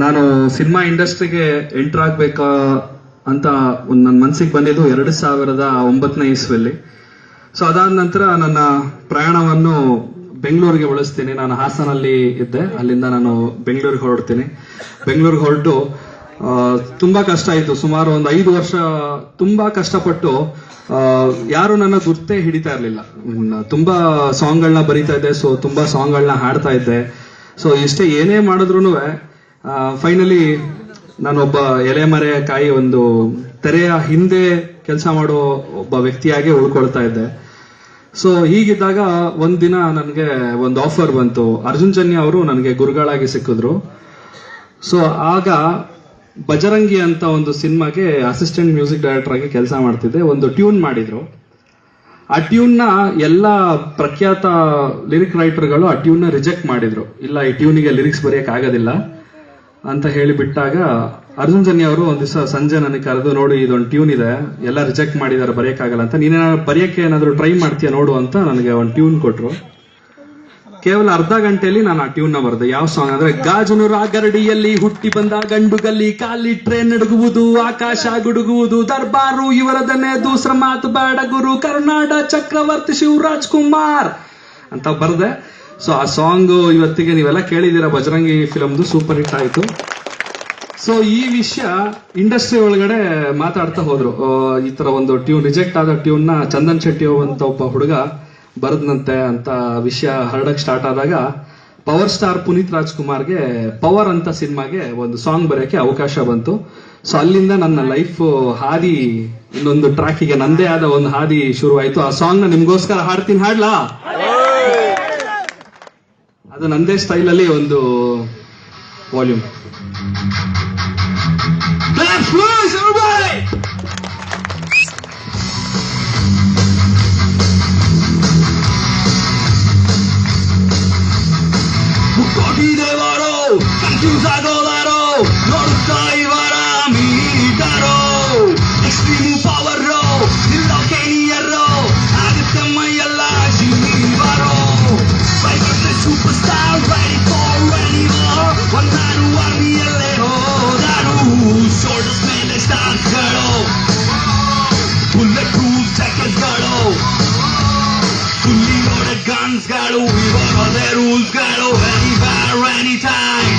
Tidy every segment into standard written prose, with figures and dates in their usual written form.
ನಾನು ಸಿನಿಮಾ ಇಂಡಸ್ಟ್ರಿಗೆ ಎಂಟರ್ ಆಗ್ಬೇಕಾ ಅಂತ ನನ್ನ ಮನಸ್ಸಿಗೆ ಬಂದಿದ್ದು 2009ನೇ ಇಸ್ವಿಯಲ್ಲಿ. ಸೊ ಅದಾದ ನಂತರ ನನ್ನ ಪ್ರಯಾಣವನ್ನು ಬೆಂಗಳೂರಿಗೆ ಬಳಸ್ತೀನಿ. ನಾನು ಹಾಸನಲ್ಲಿ ಇದ್ದೆ, ಅಲ್ಲಿಂದ ನಾನು ಬೆಂಗಳೂರಿಗೆ ಹೊರಡ್ತೀನಿ. ಬೆಂಗಳೂರಿಗೆ ಹೊರಟು ತುಂಬಾ ಕಷ್ಟ ಆಯ್ತು. ಸುಮಾರು ಒಂದು 5 ವರ್ಷ ತುಂಬಾ ಕಷ್ಟಪಟ್ಟು ಯಾರು ನನ್ನ ಗುರ್ತೇ ಹಿಡಿತಾ ಇರ್ಲಿಲ್ಲ. ತುಂಬಾ ಸಾಂಗ್ಗಳನ್ನ ಬರೀತಾ ಇದ್ದೆ, ಸೊ ತುಂಬಾ ಸಾಂಗ್ಗಳನ್ನ ಹಾಡ್ತಾ ಇದ್ದೆ. ಸೊ ಇಷ್ಟೇ ಏನೇ ಮಾಡಿದ್ರು ಫೈನಲಿ ನಾನೊಬ್ಬ ಎಲೆಮರೆ ಕಾಯಿ ಒಂದು ತೆರೆಯ ಹಿಂದೆ ಕೆಲಸ ಮಾಡೋ ಒಬ್ಬ ವ್ಯಕ್ತಿಯಾಗಿ ಉಳ್ಕೊಳ್ತಾ ಇದ್ದೆ. ಸೊ ಹೀಗಿದ್ದಾಗ ಒಂದಿನ ನನಗೆ ಒಂದು ಆಫರ್ ಬಂತು. ಅರ್ಜುನ್ ಜನ್ಯ ಅವರು ನನಗೆ ಗುರುಗಳಾಗಿ ಸಿಕ್ಕಿದ್ರು. ಸೊ ಆಗ ಬಜರಂಗಿ ಅಂತ ಒಂದು ಸಿನಿಮಾಗೆ ಅಸಿಸ್ಟೆಂಟ್ ಮ್ಯೂಸಿಕ್ ಡೈರೆಕ್ಟರ್ ಆಗಿ ಕೆಲಸ ಮಾಡ್ತಿದ್ದೆ. ಒಂದು ಟ್ಯೂನ್ ಮಾಡಿದ್ರು. ಆ ಟ್ಯೂನ್ನ ಎಲ್ಲ ಪ್ರಖ್ಯಾತ ಲಿರಿಕ್ ರೈಟರ್ಗಳು ಆ ಟ್ಯೂನ್ನ ರಿಜೆಕ್ಟ್ ಮಾಡಿದ್ರು. ಇಲ್ಲ, ಈ ಟ್ಯೂನಿಗೆ ಲಿರಿಕ್ಸ್ ಬರೆಯಕ್ ಆಗೋದಿಲ್ಲ ಅಂತ ಹೇಳಿಬಿಟ್ಟಾಗ ಅರ್ಜುನ್ ಜನ್ಯ ಅವರು ಒಂದ್ ದಿವಸ ಸಂಜೆ ನನಗೆ ಕರೆದು, ನೋಡಿ ಇದೊಂದು ಟ್ಯೂನ್ ಇದೆ, ಎಲ್ಲ ರಿಜೆಕ್ಟ್ ಮಾಡಿದಾರೆ, ಬರೆಯಕ್ಕಾಗಲ್ಲ ಅಂತ, ನೀನೇನಾದ್ರು ಬರೆಯಕ್ಕೆ ಏನಾದ್ರು ಟ್ರೈ ಮಾಡ್ತೀಯ ನೋಡು ಅಂತ ನನಗೆ ಒಂದು ಟ್ಯೂನ್ ಕೊಟ್ರು. ಕೇವಲ ಅರ್ಧ ಗಂಟೆಯಲ್ಲಿ ನಾನು ಆ ಟ್ಯೂನ್ ನ ಬರೆದೆ. ಯಾವ ಸಾಂಗ್ ಅಂದ್ರೆ, ಗಾಜನೂರ ಗರಡಿಯಲ್ಲಿ ಹುಟ್ಟಿ ಬಂದ ಗಂಡುಗಲ್ಲಿ ಕಾಲಿ ಟ್ರೇನ್ ನಡುಗುವುದು, ಆಕಾಶ ಗುಡುಗುವುದು, ದರ್ಬಾರು ಇವರದನ್ನೇ ದೂಸರ ಮಾತು ಬೇಡ ಗುರು, ಕರ್ನಾಡ ಚಕ್ರವರ್ತಿ ಶಿವರಾಜ್ ಕುಮಾರ್ ಅಂತ ಬರ್ದೆ. ಸೊ ಆ ಸಾಂಗ್ ಇವತ್ತಿಗೆ ನೀವೆಲ್ಲ ಕೇಳಿದೀರ, ಬಜರಂಗಿ ಫಿಲಮ್ದು ಸೂಪರ್ ಹಿಟ್ ಆಯ್ತು. ಸೊ ಈ ವಿಷಯ ಇಂಡಸ್ಟ್ರಿ ಒಳಗಡೆ ಮಾತಾಡ್ತಾ ಹೋದ್ರು. ಈ ತರ ಒಂದು ಟ್ಯೂನ್, ರಿಜೆಕ್ಟ್ ಆದ ಟ್ಯೂನ್ ನ ಚಂದನ್ ಶೆಟ್ಟಿ ಅಂತ ಒಬ್ಬ ಹುಡುಗ ಬರದ್ನಂತೆ ಅಂತ ವಿಷಯ ಹರಡಕ್ ಸ್ಟಾರ್ಟ್ ಆದಾಗ ಪವರ್ ಸ್ಟಾರ್ ಪುನೀತ್ ರಾಜ್ಕುಮಾರ್ಗೆ ಪವರ್ ಅಂತ ಸಿನಿಮಾಗೆ ಒಂದು ಸಾಂಗ್ ಬರೆಯಕ್ಕೆ ಅವಕಾಶ ಬಂತು. ಸೊ ಅಲ್ಲಿಂದ ನನ್ನ ಲೈಫ್ ಹಾದಿ ಇನ್ನೊಂದು ಟ್ರ್ಯಾಕಿಗೆ ನಂದೇ ಆದ ಒಂದು ಹಾದಿ ಶುರುವಾಯಿತು. ಆ ಸಾಂಗ್ ನ ನಿಮ್ಗೋಸ್ಕರ ಹಾಡ್ತೀನಿ, ಹಾಡ್ಲಾ? ಅದು ನಂದೇ ಸ್ಟೈಲ್ ಅಲ್ಲಿ ಒಂದು ವಾಲ್ಯೂಮ್. ದೇವರೋ ಕನ್ಫ್ಯೂಸ್ ಆಗೋದಾರೋ, ನೋಡುತ್ತಾ ಇವರ ಮೀಟಾರೋ, ಎಕ್ಸ್ಟ್ರೀಮ್ ಪವರೋ, ನಿಲ್ಲೋಕೆ ನಿಯರೋ, ಆಗುತ್ತೆ ಮೈಯೆಲ್ಲ ಜೀವಾರೋ, super star ready for anymore, ಒಂದಾರು ಆರ್ಮಿಯಲ್ಲೇ ಹೋದಾರು, ಶೋಲ್ಡರ್ಸ್ ಮೇಲೆ ಸ್ಟಾರ್ಗಳು, ಬುಲೆಟ್ ಪ್ರೂಫ್ ಜಾಕೆಟ್ಗಳು, fully loaded gunsಗಳು, ಇವರದೇ ರೂಲ್ಸ್ಗಳು, anywhere anytime,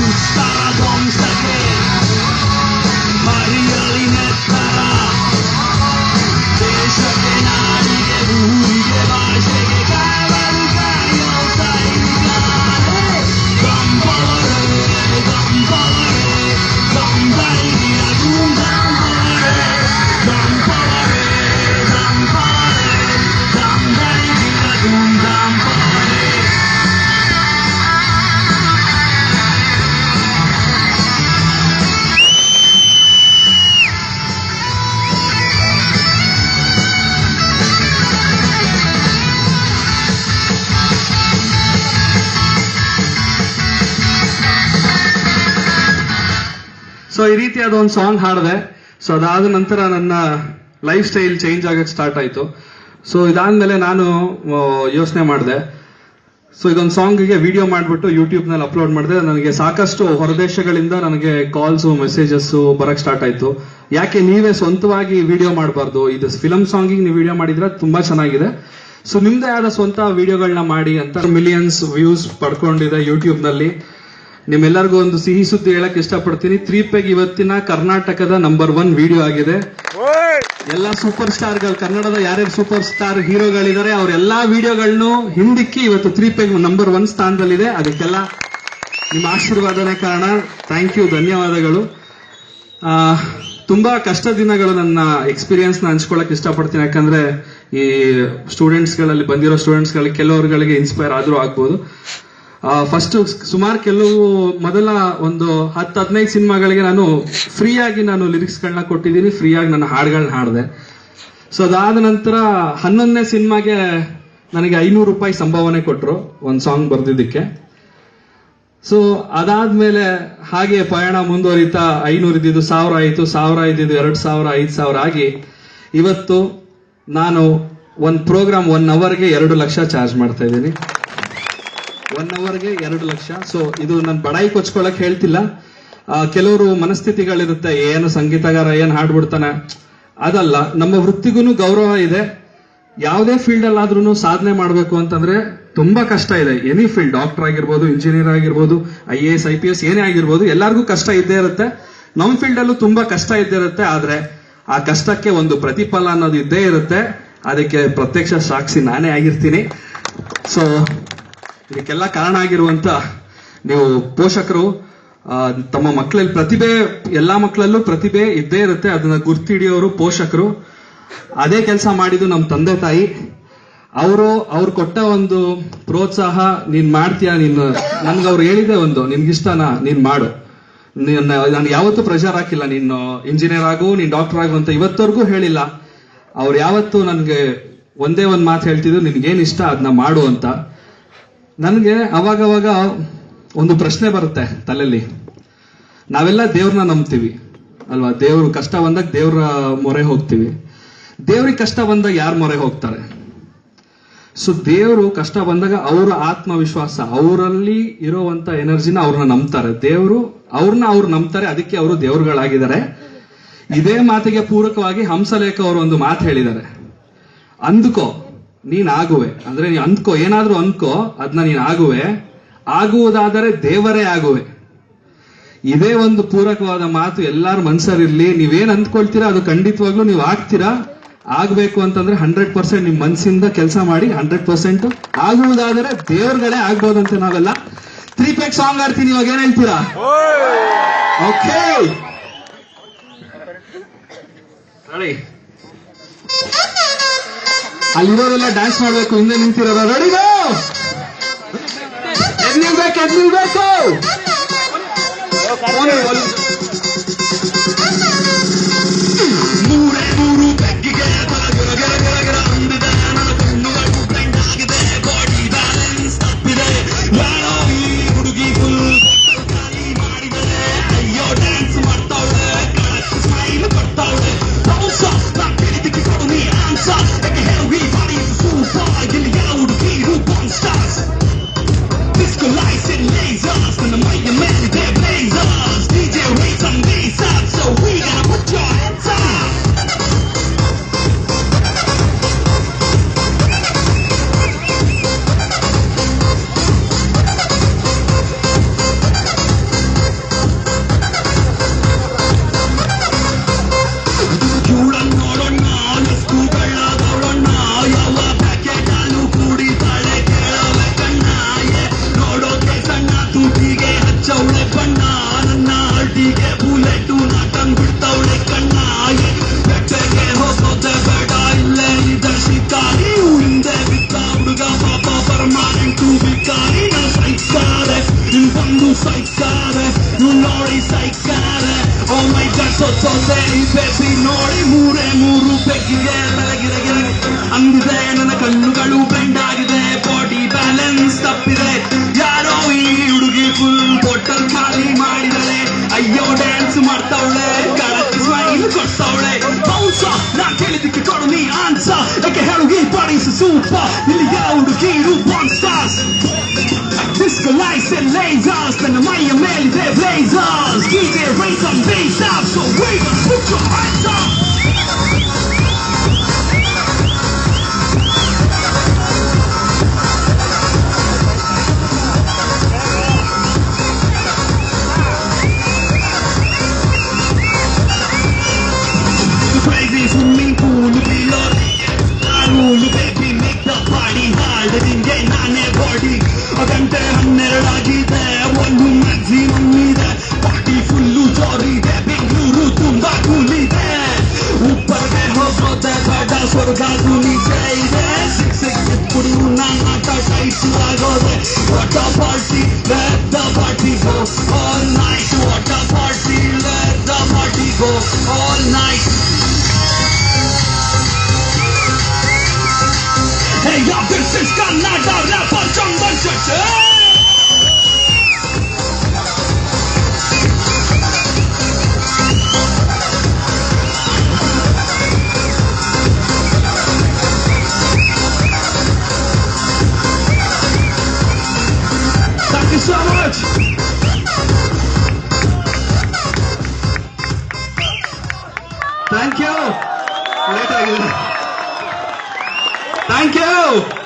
ಉತ್ತರ ಧ್ವಂಸಕ್ಕೆ ಮರಿಯಲಿ ನೆತ್ತರ, ದೇಶಕ್ಕೆ ನಾಡಿಗೆ ಊರಿಗೆ ಭಾಷೆಗೆ ಕಾವಲು ಕಾಯೋ ಸೈನಿಕರೇ, ಗಂಬವರೇ ಗಂಬವರೇ ಗಂಬರಿಗಿರ ಗಂಬವರೇ ಗಂಬವರೇ ಗಂಬವರೇ ಗಂಬರಿಗಿರ ಗಂಬವರೇ. ಸೊ ಈ ರೀತಿಯಾದ ಒಂದು ಸಾಂಗ್ ಹಾಡಿದೆ. ಸೊ ಅದಾದ ನಂತರ ನನ್ನ ಲೈಫ್ ಸ್ಟೈಲ್ ಚೇಂಜ್ ಆಗಕ್ಕೆ ಸ್ಟಾರ್ಟ್ ಆಯ್ತು. ಸೊ ಇದಾದ್ಮೇಲೆ ನಾನು ಯೋಚನೆ ಮಾಡಿದೆ, ಸೊ ಇದೊಂದು ಸಾಂಗ್ಗೆ ವಿಡಿಯೋ ಮಾಡಿಬಿಟ್ಟು ಯೂಟ್ಯೂಬ್ ನಲ್ಲಿ ಅಪ್ಲೋಡ್ ಮಾಡಿದೆ. ನನಗೆ ಸಾಕಷ್ಟು ಹೊರದೇಶಗಳಿಂದ ನನಗೆ ಕಾಲ್ಸ್ ಮೆಸೇಜಸ್ ಬರಕ್ ಸ್ಟಾರ್ಟ್ ಆಯ್ತು. ಯಾಕೆ ನೀವೇ ಸ್ವಂತವಾಗಿ ವಿಡಿಯೋ ಮಾಡಬಾರ್ದು, ಇದು ಫಿಲಮ್ ಸಾಂಗಿಗೆ ನೀವು ವಿಡಿಯೋ ಮಾಡಿದ್ರೆ ತುಂಬಾ ಚೆನ್ನಾಗಿದೆ, ಸೊ ನಿಮ್ದೇ ಆದ ಸ್ವಂತ ವಿಡಿಯೋಗಳನ್ನ ಮಾಡಿ ಅಂತ. ಮಿಲಿಯನ್ಸ್ ವ್ಯೂಸ್ ಪಡ್ಕೊಂಡಿದೆ ಯೂಟ್ಯೂಬ್ ನಲ್ಲಿ. ನಿಮ್ಮೆಲ್ಲರಿಗೂ ಒಂದು ಸಿಹಿ ಸುದ್ದಿ ಹೇಳಕ್ ಇಷ್ಟಪಡ್ತೀನಿ, 3ಪೆಗ್ ಇವತ್ತಿನ ಕರ್ನಾಟಕದ ನಂಬರ್ 1 ವಿಡಿಯೋ ಆಗಿದೆ. ಎಲ್ಲ ಸೂಪರ್ ಸ್ಟಾರ್ಗಳು, ಕನ್ನಡದ ಯಾರ್ಯಾರು ಸೂಪರ್ ಸ್ಟಾರ್ ಹೀರೋಗಳಿದ್ದಾರೆ ಅವರೆಲ್ಲಾ ವಿಡಿಯೋಗಳನ್ನು ಹಿಂದಿಕ್ಕಿ ಇವತ್ತು 3ಪೆಗ್ ನಂಬರ್ 1 ಸ್ಥಾನದಲ್ಲಿದೆ. ಅದಕ್ಕೆಲ್ಲ ನಿಮ್ಮ ಆಶೀರ್ವಾದನೇ ಕಾರಣ. ಥ್ಯಾಂಕ್ ಯು, ಧನ್ಯವಾದಗಳು. ತುಂಬಾ ಕಷ್ಟ ದಿನಗಳು, ನನ್ನ ಎಕ್ಸ್ಪೀರಿಯನ್ಸ್ ನ ಹಂಚ್ಕೊಳಕ್ ಇಷ್ಟಪಡ್ತೀನಿ. ಯಾಕಂದ್ರೆ ಈ ಸ್ಟೂಡೆಂಟ್ಸ್ಗಳಲ್ಲಿ ಬಂದಿರೋ ಸ್ಟೂಡೆಂಟ್ಸ್ಗಳಿಗೆ ಕೆಲವರುಗಳಿಗೆ ಇನ್ಸ್ಪೈರ್ ಆದ್ರೂ ಆಗ್ಬೋದು. ಫಸ್ಟ್ ಸುಮಾರು ಕೆಲವು ಮೊದಲ ಒಂದು 10-15 ಸಿನಿಮಾಗಳಿಗೆ ನಾನು ಫ್ರೀಯಾಗಿ ಲಿರಿಕ್ಸ್ಗಳನ್ನ ಕೊಟ್ಟಿದ್ದೀನಿ, ಫ್ರೀಯಾಗಿ ನನ್ನ ಹಾಡುಗಳನ್ನ ಹಾಡಿದೆ. ಸೊ ಅದಾದ ನಂತರ 11ನೇ ಸಿನಿಮಾಗೆ ನನಗೆ 500 ರೂಪಾಯಿ ಸಂಭಾವನೆ ಕೊಟ್ಟರು ಒಂದು ಸಾಂಗ್ ಬರ್ದಿದ್ದಕ್ಕೆ. ಸೊ ಅದಾದ್ಮೇಲೆ ಹಾಗೆ ಪಯಣ ಮುಂದುವರಿತಾ 500 ಇದ್ದಿದ್ದು 1000 ಆಯಿತು, 1000 ಇದ್ದಿದ್ದು 2000, 5000 ಆಗಿ ಇವತ್ತು ನಾನು ಒಂದು ಪ್ರೋಗ್ರಾಮ್ 1 ಅವರ್ಗೆ 2 ಲಕ್ಷ ಚಾರ್ಜ್ ಮಾಡ್ತಾ ಇದ್ದೀನಿ. 1 ಅವರ್ಗೆ 2 ಲಕ್ಷ. ಸೊ ಇದು ನಾನು ಬಡಾಯಿ ಕೊಚ್ಕೊಳಕ್ ಹೇಳ್ತಿಲ್ಲ. ಕೆಲವರು ಮನಸ್ಥಿತಿಗಳಿರುತ್ತೆ, ಏನು ಸಂಗೀತಗಾರ ಏನ್ ಹಾಡ್ಬಿಡ್ತಾನೆ, ಅದಲ್ಲ. ನಮ್ಮ ವೃತ್ತಿಗೂ ಗೌರವ ಇದೆ. ಯಾವುದೇ ಫೀಲ್ಡ್ ಅಲ್ಲಾದ್ರೂ ಸಾಧನೆ ಮಾಡಬೇಕು ಅಂತಂದ್ರೆ ತುಂಬಾ ಕಷ್ಟ ಇದೆ. ಎನಿ ಫೀಲ್ಡ್, ಡಾಕ್ಟರ್ ಆಗಿರ್ಬೋದು, ಇಂಜಿನಿಯರ್ ಆಗಿರ್ಬೋದು, IAS IPS ಏನೇ ಆಗಿರ್ಬೋದು, ಎಲ್ಲರಿಗೂ ಕಷ್ಟ ಇದ್ದೇ ಇರುತ್ತೆ. ನಮ್ಮ ಫೀಲ್ಡ್ ಅಲ್ಲೂ ತುಂಬಾ ಕಷ್ಟ ಇದ್ದೇ ಇರುತ್ತೆ. ಆದ್ರೆ ಆ ಕಷ್ಟಕ್ಕೆ ಒಂದು ಪ್ರತಿಫಲ ಅನ್ನೋದು ಇದ್ದೇ ಇರುತ್ತೆ. ಅದಕ್ಕೆ ಪ್ರತ್ಯಕ್ಷ ಸಾಕ್ಷಿ ನಾನೇ ಆಗಿರ್ತೀನಿ. ಸೊ ಇದಕ್ಕೆಲ್ಲ ಕಾರಣ ಆಗಿರುವಂತ ನೀವು ಪೋಷಕರು, ತಮ್ಮ ಮಕ್ಕಳಲ್ಲಿ ಪ್ರತಿಭೆ, ಎಲ್ಲಾ ಮಕ್ಕಳಲ್ಲೂ ಪ್ರತಿಭೆ ಇದ್ದೇ ಇರುತ್ತೆ. ಅದನ್ನ ಗುರ್ತಿಡಿಯೋರು ಪೋಷಕರು. ಅದೇ ಕೆಲಸ ಮಾಡಿದ್ದು ನಮ್ಮ ತಂದೆ ತಾಯಿ. ಅವ್ರು ಕೊಟ್ಟ ಒಂದು ಪ್ರೋತ್ಸಾಹ, ನೀನ್ ಮಾಡ್ತೀಯಾ, ನನ್ಗೆ ಅವ್ರು ಹೇಳಿದೆ ಒಂದು, ನಿನ್ಗಿಷ್ಟನಾ ನೀನ್ ಮಾಡು, ನಾನು ಯಾವತ್ತೂ ಪ್ರೆಷರ್ ಹಾಕಿಲ್ಲ, ನೀನು ಇಂಜಿನಿಯರ್ ಆಗು, ನೀನ್ ಡಾಕ್ಟರ್ ಆಗು ಅಂತ ಇವತ್ತವರೆಗೂ ಹೇಳಿಲ್ಲ. ಅವ್ರು ಯಾವತ್ತೂ ನನ್ಗೆ ಒಂದೇ ಒಂದ್ ಮಾತು ಹೇಳ್ತಿದ್ರು, ನಿನ್ಗೇನ್ ಇಷ್ಟ ಅದನ್ನ ಮಾಡು ಅಂತ. ನನ್ಗೆ ಅವಾಗವಾಗ ಒಂದು ಪ್ರಶ್ನೆ ಬರುತ್ತೆ ತಲೆಯಲ್ಲಿ. ನಾವೆಲ್ಲ ದೇವ್ರನ್ನ ನಂಬ್ತೀವಿ ಅಲ್ವಾ? ದೇವ್ರು ಕಷ್ಟ ಬಂದಾಗ ದೇವ್ರ ಮೊರೆ ಹೋಗ್ತೀವಿ. ದೇವ್ರಿಗೆ ಕಷ್ಟ ಬಂದಾಗ ಯಾರ ಮೊರೆ ಹೋಗ್ತಾರೆ? ಸೊ ದೇವರು ಕಷ್ಟ ಬಂದಾಗ ಅವರ ಆತ್ಮವಿಶ್ವಾಸ, ಅವರಲ್ಲಿ ಇರುವಂತ ಎನರ್ಜಿನ ಅವ್ರನ್ನ ನಂಬ್ತಾರೆ. ದೇವರು ಅವ್ರು ನಂಬ್ತಾರೆ, ಅದಕ್ಕೆ ಅವರು ದೇವರುಗಳಾಗಿದ್ದಾರೆ. ಇದೇ ಮಾತಿಗೆ ಪೂರಕವಾಗಿ ಹಂಸಲೇಖ ಅವರು ಒಂದು ಮಾತು ಹೇಳಿದ್ದಾರೆ, ಅಂದ್ಕೋ ನೀನ್ ಆಗುವೆ. ಅಂದ್ರೆ ನೀನ್ ಅಂದ್ಕೋ, ಏನಾದ್ರೂ ಅಂದ್ಕೋ, ಅದನ್ನ ನೀನ್ ಆಗುವೆ, ಆಗುವುದಾದರೆ ದೇವರೇ ಆಗುವೆ. ಇದೇ ಒಂದು ಪೂರಕವಾದ ಮಾತು ಎಲ್ಲಾರು ಮನ್ಸರಿರ್ಲಿ. ನೀವೇನ್ ಅಂದ್ಕೊಳ್ತೀರಾ ಅದು ಖಂಡಿತವಾಗ್ಲೂ ನೀವು ಆಗ್ತೀರಾ. ಆಗ್ಬೇಕು ಅಂತಂದ್ರೆ 100% ನಿಮ್ ಮನ್ಸಿಂದ ಕೆಲಸ ಮಾಡಿ 100% ಆಗುವುದಾದರೆ ದೇವ್ರಗಳೇ ಆಗ್ಬೋದಂತೆ. ನಾವೆಲ್ಲ 3 ಪೆಗ್ ಸಾಂಗ್ ಆಡ್ತೀನಿ, ಇವಾಗ ಏನ್ ಹೇಳ್ತೀರಾ? Okay ready? ಅಲ್ಲಿರೋರೆಲ್ಲ ಡ್ಯಾನ್ಸ್ ಮಾಡ್ಬೇಕು, ಹಿಂದೆ ನಿಂತಿರೋರ ರೆಡಿಗೋ? ಎದ್ನಿಲ್ಬೇಕು. ಮೂರು ಬೆಕ್ಕಿಗೆ ಅಂದಿದೆ, ನನ್ನ ಕಣ್ಣುಗಳು ಬ್ಲೈಂಡ್ ಆಗಿದೆ, ಬಾಡಿ ಬ್ಯಾಲೆನ್ಸ್ ತಪ್ಪಿದೆ, ಯಾರೋ ಈ ಹುಡುಗಿ ಫುಲ್ ಖಾಲಿ ಮಾಡಿದರೆ, ಅಯ್ಯೋ ಡ್ಯಾನ್ಸ್ ಮಾಡ್ತಾವಳೆ, ಕಳಕ್ಕೆ ಸ್ಮೈಲ್ ಕೊಡ್ತಾವಳೆ, ನಾ ಕೇಳಿದ್ದಕ್ಕೆ ಕೊಡು ನೀ ಆನ್ಸರ್, ಯಾಕೆ ಹೇಳು ಈ ಬಾಡಿ ಸೂಪರ್, ಇಲ್ಲಿ ಯಾವ ಹುಡುಗಿರು ಬಾನ್ stars, disco lights and lasers, and the mic and man they're blazers, DJ raise some bass up, so we gotta put your hands up. ನೋಡಿ ಮೂರು ಬೆಕ್ಕಿಗೆ ಅಂದಿದೆ, ನನ್ನ ಕಣ್ಣುಗಳು ಬ್ಲೈಂಡ್ ಆಗಿದೆ, ಬಾಡಿ ಬ್ಯಾಲೆನ್ಸ್ ತಪ್ಪಿದೆ, ಯಾರೋ ಈ ಹುಡುಗಿ ಫುಲ್ ಬಾಟಲ್ ಖಾಲಿ ಮಾಡಿದಳೆ, ಅಯ್ಯೋ ಡ್ಯಾನ್ಸ್ ಮಾಡ್ತಾವಳೆ, ಕಳಕ್ಕೆ ಸ್ಮೈಲ್ ಕೊಡ್ತಾವಳೆ, ಬೌನ್ಸ ನಾ ಕೇಳಿದ್ದಕ್ಕೆ ಕೊಡು ನೀ ಆನ್ಸರ್, ಯಾಕೆ ಹೇಳು ಈ ಬಾಡಿ ಸೂಪರ್, ಇಲ್ಲಿ ಯಾವ ಹುಡುಗಿರು ಬಾನ್ stars, disco lights and lasers, and the Maya Melly they're blazers, DJ raise some bass up, so we gonna put your hands up. The crazy swimming pool below, rule baby make the party hard, dinge nane body, ಗಂಟೆ 12 ಆಗಿದೆ, ಒಂದು maximum ಇದೆ, party full ಜೋರಿದೆ, Bengaluru ತುಂಬಾ ಕೂಲಿದೆ, ಉಪ್ಪರ್ಗೆ ಹೋಗೋದೆ ಬೇಡ, ಸ್ವರ್ಗಕ್ಕೂ ನೀಚೆ ಇದೆ, six ಕುಡಿಯು ನನ್ನ ಆಟ ಟೈಟ್ ಆಗೋದೆ, what a party let the party go all night, what a party let the party go all night. Hey yo, this is Kannada rapper Chandan Shetty. Much. Thank you. Late ಆಗಿದೆ. Thank you.